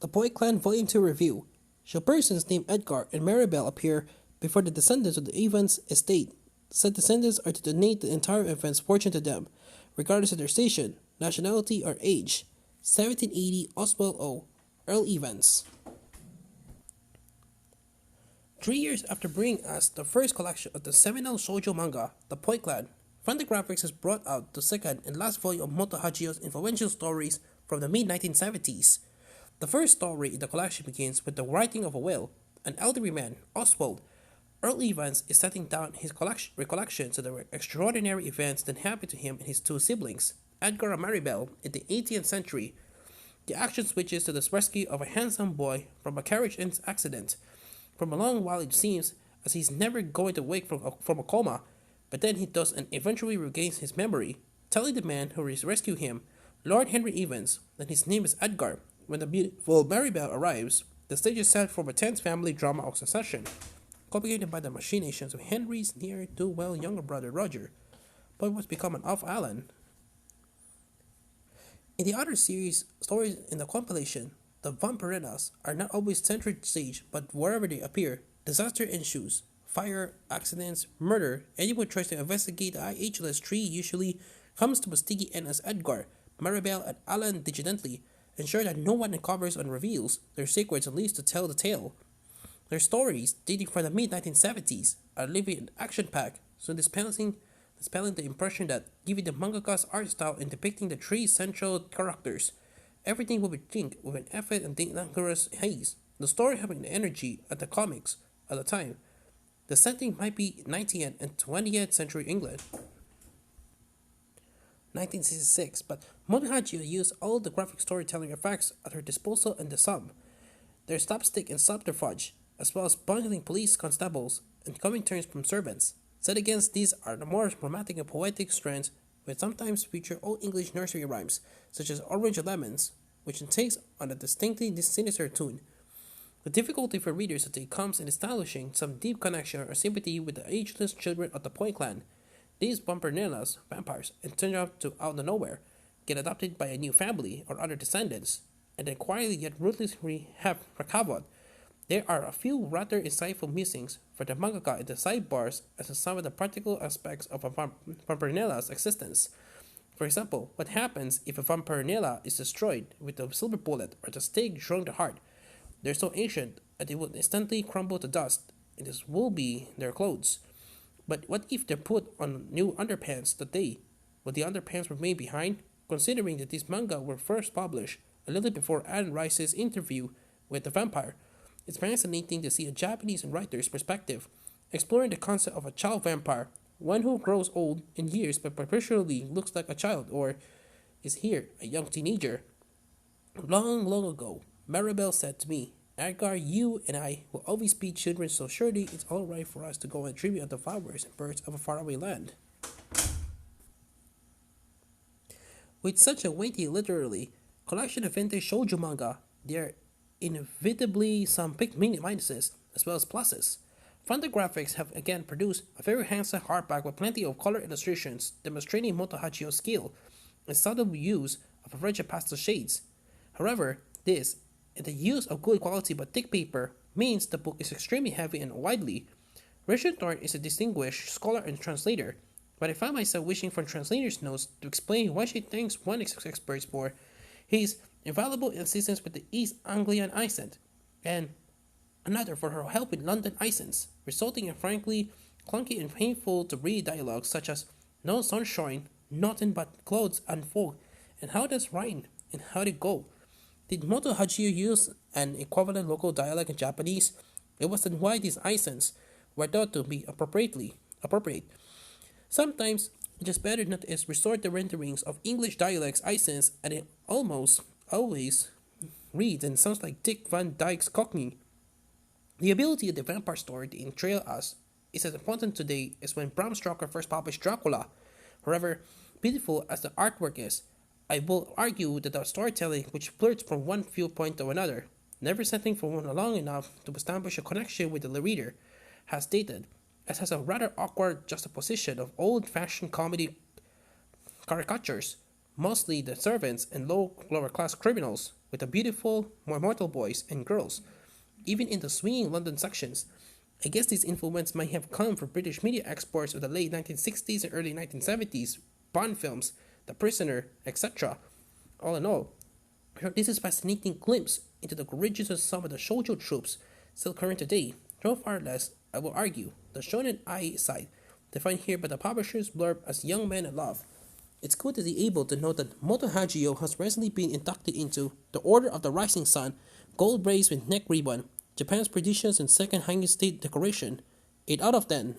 The Boy Clan Volume 2 Review. Shall persons named Edgar and Maribel appear before the descendants of the Evans estate? Said descendants are to donate the entire Evans fortune to them, regardless of their station, nationality, or age. 1780 Oswald O. Earl Evans. 3 years after bringing us the first collection of the seminal shoujo manga, The Point Clan, Fantagraphics has brought out the second and last volume of Moto Hagio's influential stories from the mid-1970s. The first story in the collection begins with the writing of a will. An elderly man, Oswald Earl Evans, is setting down his recollections of the extraordinary events that happened to him and his two siblings, Edgar and Maribel, in the 18th century. The action switches to the rescue of a handsome boy from a carriage accident. For a long while it seems as he's never going to wake from a coma, but then he does and eventually regains his memory, telling the man who rescued him, Lord Henry Evans, that his name is Edgar. When the beautiful Maribel arrives, the stage is set for a tense family drama of succession, complicated by the machinations of Henry's ne'er-do-well younger brother Roger, but what's become an off Alan. In the other series stories in the compilation, the Vampirenas are not always center stage, but wherever they appear, disaster ensues. Fire, accidents, murder. Anyone tries to investigate the IHLS tree usually comes to a sticky end as Edgar, Maribel, and Alan diligently ensure that no one uncovers and reveals their secrets and leaves to tell the tale. Their stories, dating from the mid-1970s, are living and action-packed, so dispelling the impression that, given the mangaka's art style in depicting the three central characters, everything will be synced with an effort and dangerous haze. The story having the energy at the comics at the time. The setting might be 19th and 20th century England. 1966, but Moto Hagio used all the graphic storytelling effects at her disposal in the sum. Their slapstick and subterfuge, as well as bungling police constables and coming turns from servants. Set against these are the more romantic and poetic strands, which sometimes feature Old English nursery rhymes, such as Orange Lemons, which takes on a distinctly sinister tune. The difficulty for readers today comes in establishing some deep connection or sympathy with the ageless children of the Point Clan. These Vampirellas, vampires, and turn out of nowhere, get adopted by a new family or other descendants, and then quietly yet ruthlessly have recovered. There are a few rather insightful musings for the mangaka in the sidebars as to some of the practical aspects of a Vampirella's existence. For example, what happens if a Vampirella is destroyed with a silver bullet or the stake through the heart? They're so ancient that they will instantly crumble to dust, and this will be their clothes. But what if they're put on new underpants today? Will the underpants remain behind? Considering that these manga were first published a little before Anne Rice's interview with the vampire, it's fascinating to see a Japanese writer's perspective, exploring the concept of a child vampire, one who grows old in years but perpetually looks like a child or is here a young teenager. Long, long ago, Maribel said to me, Edgar, you and I will always be children, so surely it's all right for us to go and tribute the flowers and birds of a faraway land. With such a weighty literary collection of vintage shoujo manga, there are inevitably some big minuses as well as pluses. Fantagraphics have again produced a very handsome hardback with plenty of color illustrations demonstrating Moto Hagio's skill and subtle use of a range of pastel shades. However, this and the use of good quality but thick paper means the book is extremely heavy and widely. Richard Thorne is a distinguished scholar and translator, but I found myself wishing for translator's notes to explain why she thanks one expert for his invaluable assistance with the East Anglian accent, and another for her help in London accents, resulting in frankly clunky and painful to read dialogues such as no sunshine, nothing but clouds and fog, and how does rain, and how'd it go? Did Moto Hagio use an equivalent local dialect in Japanese? It was then why these accents were thought to be appropriate. Sometimes it is better not to resort to renderings of English dialects accents, and it almost always reads and sounds like Dick Van Dyke's Cockney. The ability of the vampire story to entrail us is as important today as when Bram Stoker first published Dracula. However, beautiful as the artwork is, I will argue that the storytelling which flirts from one viewpoint to another, never settling for one long enough to establish a connection with the reader, has stated, as has a rather awkward juxtaposition of old-fashioned comedy caricatures, mostly the servants and lower-class criminals, with the beautiful, more mortal boys and girls, even in the swinging London sections. I guess these influences might have come from British media exports of the late 1960s and early 1970s, Bond films, The Prisoner, etc. All in all, this is a fascinating glimpse into the origins of some of the shoujo tropes still current today, though far less, I will argue, the shonen ai side, defined here by the publisher's blurb as young men in love. It's good to be able to note that Moto Hagio has recently been inducted into the Order of the Rising Sun, gold brace with neck ribbon, Japan's prestigious and second highest state decoration. 8 out of 10.